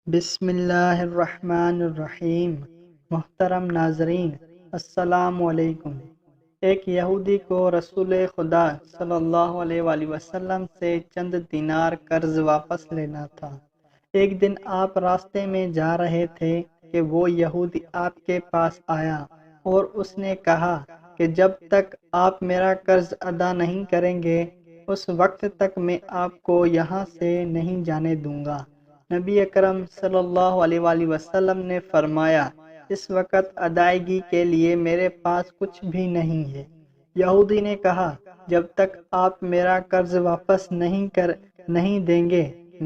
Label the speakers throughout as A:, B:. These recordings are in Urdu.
A: بسم اللہ الرحمن الرحیم۔ محترم ناظرین، السلام علیکم۔ ایک یہودی کو رسول خدا صلی اللہ علیہ وآلہ وسلم سے چند دینار قرض واپس لینا تھا۔ ایک دن آپ راستے میں جا رہے تھے کہ وہ یہودی آپ کے پاس آیا اور اس نے کہا کہ جب تک آپ میرا قرض ادا نہیں کریں گے اس وقت تک میں آپ کو یہاں سے نہیں جانے دوں گا۔ نبی اکرم صلی اللہ علیہ وآلہ وسلم نے فرمایا، اس وقت ادائیگی کے لیے میرے پاس کچھ بھی نہیں ہے۔ یہودی نے کہا، جب تک آپ میرا قرض واپس نہیں دیں گے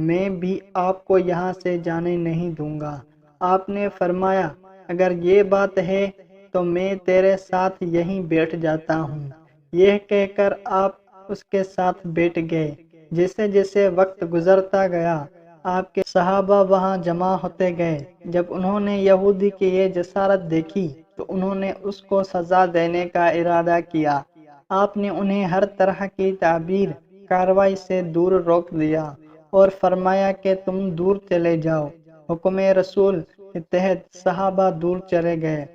A: میں بھی آپ کو یہاں سے جانے نہیں دوں گا۔ آپ نے فرمایا، اگر یہ بات ہے تو میں تیرے ساتھ یہیں بیٹھ جاتا ہوں۔ یہ کہہ کر آپ اس کے ساتھ بیٹھ گئے۔ جیسے جیسے وقت گزرتا گیا آپ کے صحابہ وہاں جمع ہوتے گئے۔ جب انہوں نے یہودی کی یہ جسارت دیکھی تو انہوں نے اس کو سزا دینے کا ارادہ کیا۔ آپ نے انہیں ہر طرح کی تعبیر کارروائی سے دور روک دیا اور فرمایا کہ تم دور چلے جاؤ۔ حکم رسول کے تحت صحابہ دور چلے گئے۔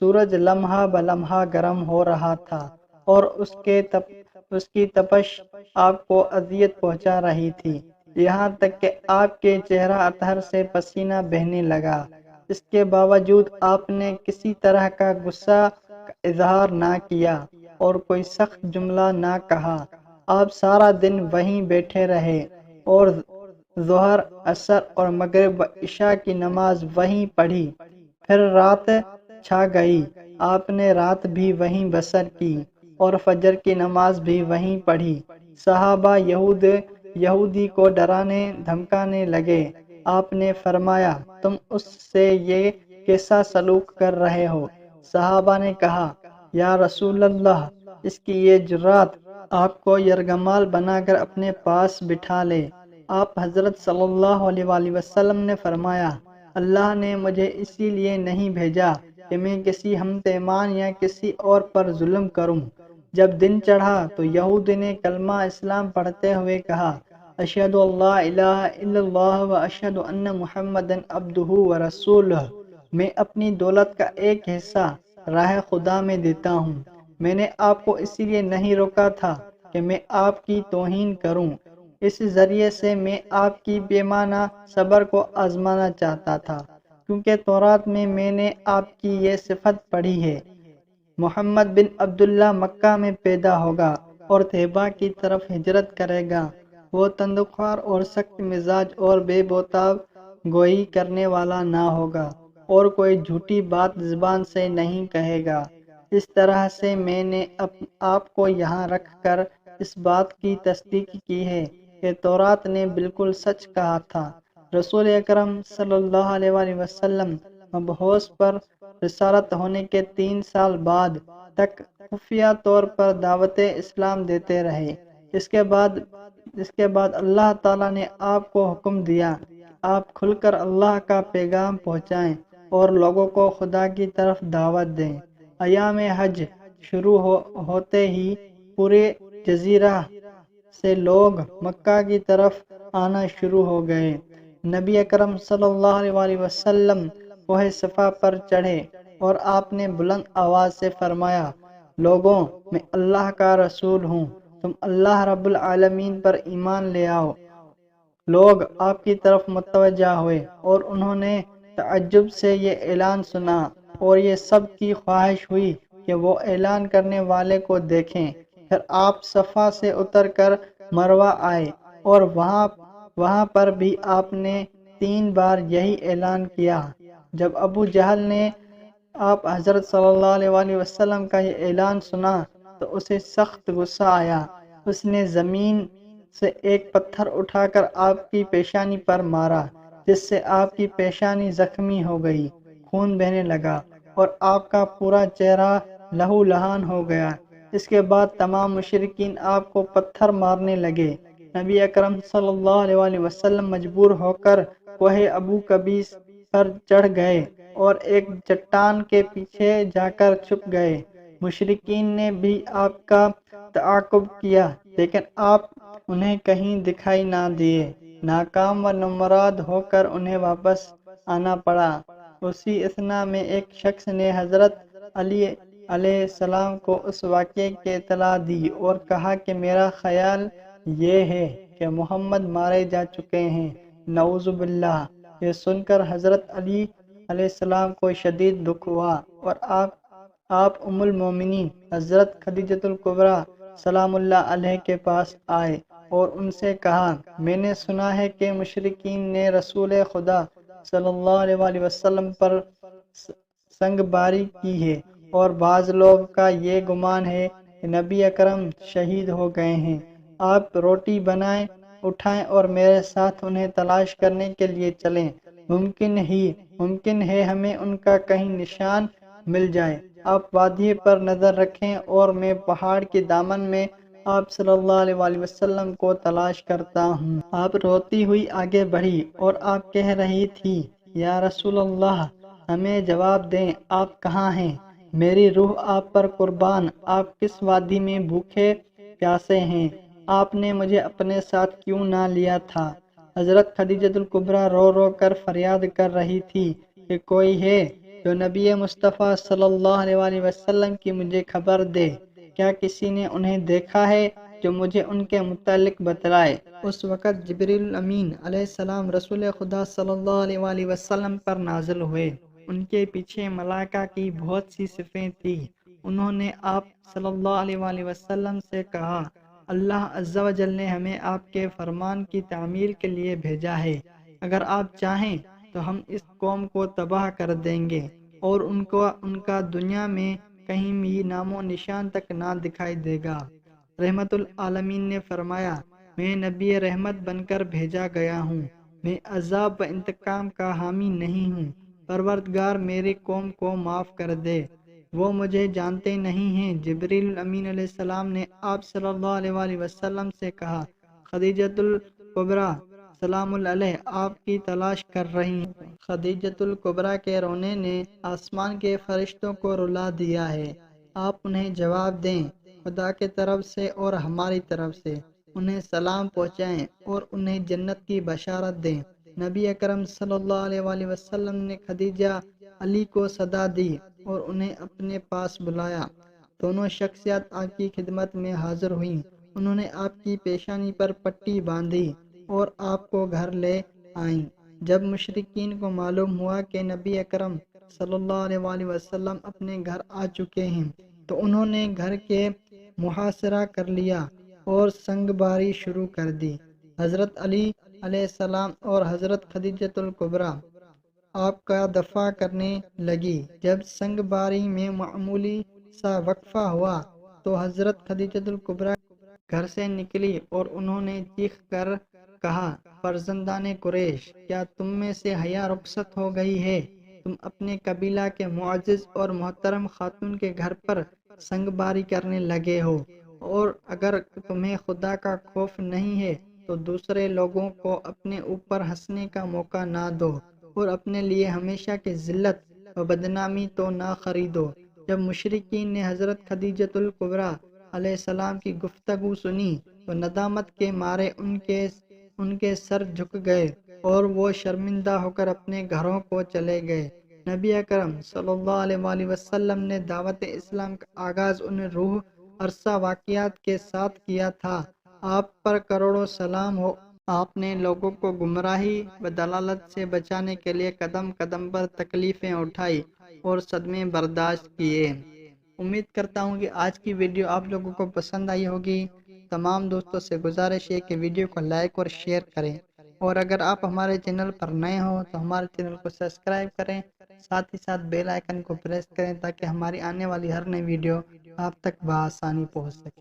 A: سورج لمحہ بلمحہ گرم ہو رہا تھا اور اس کی تپش آپ کو اذیت پہنچا رہی تھی، یہاں تک کہ آپ کے چہرہ اطہر سے پسینہ بہنے لگا۔ اس کے باوجود آپ نے کسی طرح کا غصہ کا اظہار نہ کیا اور کوئی سخت جملہ نہ کہا۔ آپ سارا دن وہیں بیٹھے رہے اور ظہر، عصر اور مغرب و عشاء کی نماز وہیں پڑھی۔ پھر رات چھا گئی، آپ نے رات بھی وہیں بسر کی اور فجر کی نماز بھی وہیں پڑھی۔ صحابہ یہودی کو ڈرانے دھمکانے لگے۔ آپ نے فرمایا، تم اس سے یہ کیسا سلوک کر رہے ہو؟ صحابہ نے کہا، یا رسول اللہ، اس کی یہ جرات آپ کو یرغمال بنا کر اپنے پاس بٹھا لے۔ آپ حضرت صلی اللہ علیہ وآلہ وسلم نے فرمایا، اللہ نے مجھے اسی لیے نہیں بھیجا کہ میں کسی ہمتیمان یا کسی اور پر ظلم کروں۔ جب دن چڑھا تو یہودی نے کلمہ اسلام پڑھتے ہوئے کہا، اشہد ان لا الہ الا اللہ و اشہد ان محمد عبدہ و رسولہ۔ میں اپنی دولت کا ایک حصہ راہ خدا میں دیتا ہوں۔ میں نے آپ کو اسی لیے نہیں روکا تھا کہ میں آپ کی توہین کروں، اس ذریعے سے میں آپ کی پیمانہ صبر کو آزمانا چاہتا تھا، کیونکہ تورات میں نے آپ کی یہ صفت پڑھی ہے، محمد بن عبداللہ مکہ میں پیدا ہوگا اور طیبہ کی طرف ہجرت کرے گا۔ وہ تندخوار اور سخت مزاج اور بے بوتاب گوئی کرنے والا نہ ہوگا اور کوئی جھوٹی بات زبان سے نہیں کہے گا۔ اس طرح سے میں نے آپ کو یہاں رکھ کر اس بات کی تصدیق کی ہے کہ تورات نے بالکل سچ کہا تھا۔ رسول اکرم صلی اللہ علیہ وآلہ وسلم مبعوث پر رسالت ہونے کے 3 سال بعد تک خفیہ طور پر دعوت اسلام دیتے رہے۔ اس کے بعد اللہ تعالیٰ نے آپ کو حکم دیا کہ آپ کھل کر اللہ کا پیغام پہنچائیں اور لوگوں کو خدا کی طرف دعوت دیں۔ ایام حج شروع ہوتے ہی پورے جزیرہ سے لوگ مکہ کی طرف آنا شروع ہو گئے۔ نبی اکرم صلی اللہ علیہ وآلہ وسلم کوہ صفا پر چڑھے اور آپ نے بلند آواز سے فرمایا، لوگوں، میں اللہ کا رسول ہوں، تم اللہ رب العالمین پر ایمان لے آؤ۔ لوگ آپ کی طرف متوجہ ہوئے اور انہوں نے تعجب سے یہ اعلان سنا اور یہ سب کی خواہش ہوئی کہ وہ اعلان کرنے والے کو دیکھیں۔ پھر آپ صفا سے اتر کر مروہ آئے اور وہاں پر بھی آپ نے 3 بار یہی اعلان کیا۔ جب ابو جہل نے آپ حضرت صلی اللہ علیہ وآلہ وسلم کا یہ اعلان سنا تو اسے سخت غصہ آیا۔ اس نے زمین سے ایک پتھر اٹھا کر آپ کی پیشانی پر مارا، جس سے آپ کی پیشانی زخمی ہو گئی، خون بہنے لگا اور آپ کا پورا چہرہ لہو لہان ہو گیا۔ اس کے بعد تمام مشرکین آپ کو پتھر مارنے لگے۔ نبی اکرم صلی اللہ علیہ وآلہ وسلم مجبور ہو کر کوہ ابو قبیس پر چڑھ گئے اور ایک چٹان کے پیچھے جا کر چھپ گئے۔ مشرکین نے بھی آپ کا تعاقب کیا لیکن آپ انہیں کہیں دکھائی نہ دیے۔ ناکام و نامراد ہو کر انہیں واپس آنا پڑا۔ اسی اثنا میں ایک شخص نے حضرت علی علیہ السلام کو اس واقعے کی اطلاع دی اور کہا کہ میرا خیال یہ ہے کہ محمد مارے جا چکے ہیں، نعوذ باللہ۔ یہ سن کر حضرت علی علیہ السلام کو شدید دکھ ہوا اور آپ ام المومنین حضرت خدیجۃ الکبریٰ سلام اللہ علیہ کے پاس آئے اور ان سے کہا، میں نے سنا ہے کہ مشرکین نے رسول خدا صلی اللہ علیہ وآلہ وسلم پر سنگ باری کی ہے اور بعض لوگ کا یہ گمان ہے کہ نبی اکرم شہید ہو گئے ہیں۔ آپ روٹی بنائیں، اٹھائیں اور میرے ساتھ انہیں تلاش کرنے کے لیے چلیں۔ ممکن ہے ہمیں ان کا کہیں نشان مل جائے۔ آپ وادی پر نظر رکھیں اور میں پہاڑ کے دامن میں آپ صلی اللہ علیہ وآلہ وسلم کو تلاش کرتا ہوں۔ آپ روتی ہوئی آگے بڑھی اور آپ کہہ رہی تھی، یا رسول اللہ، ہمیں جواب دیں، آپ کہاں ہیں؟ میری روح آپ پر قربان، آپ کس وادی میں بھوکے پیاسے ہیں؟ آپ نے مجھے اپنے ساتھ کیوں نہ لیا تھا؟ حضرت خدیجۃ الکبریٰ رو رو کر فریاد کر رہی تھی کہ کوئی ہے جو نبی مصطفیٰ صلی اللہ علیہ وآلہ وسلم کی مجھے خبر دے۔ کیا کسی نے انہیں دیکھا ہے جو مجھے ان کے متعلق بتلائے؟ اس وقت جبریل امین علیہ السلام رسول خدا صلی اللہ علیہ وآلہ وسلم پر نازل ہوئے۔ ان کے پیچھے ملائکہ کی بہت سی صفیں تھیں۔ انہوں نے آپ صلی اللہ علیہ وآلہ وسلم سے کہا، اللہ عز و جل نے ہمیں آپ کے فرمان کی تعمیل کے لیے بھیجا ہے۔ اگر آپ چاہیں تو ہم اس قوم کو تباہ کر دیں گے اور ان کا دنیا میں کہیں بھی نام و نشان تک نہ دکھائی دے گا۔ رحمت العالمین نے فرمایا، میں نبی رحمت بن کر بھیجا گیا ہوں، میں عذاب و انتقام کا حامی نہیں ہوں۔ پروردگار میری قوم کو معاف کر دے، وہ مجھے جانتے نہیں ہیں۔ جبریل امین علیہ السلام نے آپ صلی اللہ علیہ وآلہ وسلم سے کہا، خدیجۃ الکبریٰ سلام اللہ علیہ آپ کی تلاش کر رہی ہیں۔ خدیجۃ الکبریٰ کے رونے نے آسمان کے فرشتوں کو رلا دیا ہے۔ آپ انہیں جواب دیں، خدا کی طرف سے اور ہماری طرف سے انہیں سلام پہنچائیں اور انہیں جنت کی بشارت دیں۔ نبی اکرم صلی اللہ علیہ وآلہ وسلم نے خدیجہ علی کو صدا دی اور انہیں اپنے پاس بلایا۔ دونوں شخصیات آپ کی خدمت میں حاضر ہوئیں۔ انہوں نے آپ کی پیشانی پر پٹی باندھی اور آپ کو گھر لے آئیں۔ جب مشرکین کو معلوم ہوا کہ نبی اکرم صلی اللہ علیہ وآلہ وسلم اپنے گھر آ چکے ہیں تو انہوں نے گھر کے محاصرہ کر لیا اور سنگ باری شروع کر دی۔ حضرت علی علیہ السلام اور حضرت خدیجۃ الکبریٰ آپ کا دفاع کرنے لگی۔ جب سنگ باری میں معمولی سا وقفہ ہوا تو حضرت خدیجۃ الکبریٰ گھر سے نکلی اور انہوں نے چیخ کر کہا، فرزندان قریش، کیا تم میں سے حیا رخصت ہو گئی ہے؟ تم اپنے قبیلہ کے معزز اور محترم خاتون کے گھر پر سنگ باری کرنے لگے ہو، اور اگر تمہیں خدا کا خوف نہیں ہے تو دوسرے لوگوں کو اپنے اوپر ہنسنے کا موقع نہ دو اور اپنے لیے ہمیشہ کی ذلت و بدنامی تو نہ خریدو۔ جب مشرکین نے حضرت خدیجۃ الکبریٰ علیہ السلام کی گفتگو سنی تو ندامت کے مارے ان کے سر جھک گئے اور وہ شرمندہ ہو کر اپنے گھروں کو چلے گئے۔ نبی اکرم صلی اللہ علیہ وآلہ وسلم نے دعوت اسلام کا آغاز ان روح افزا واقعات کے ساتھ کیا تھا۔ آپ پر کروڑوں سلام ہو۔ آپ نے لوگوں کو گمراہی و ضلالت سے بچانے کے لیے قدم قدم پر تکلیفیں اٹھائی اور صدمے برداشت کیے۔ امید کرتا ہوں کہ آج کی ویڈیو آپ لوگوں کو پسند آئی ہوگی۔ تمام دوستوں سے گزارش ہے کہ ویڈیو کو لائک اور شیئر کریں، اور اگر آپ ہمارے چینل پر نئے ہوں تو ہمارے چینل کو سبسکرائب کریں، ساتھ ہی ساتھ بیل آئیکن کو پریس کریں تاکہ ہماری آنے والی ہر نئی ویڈیو آپ تک بآسانی پہنچ سکے۔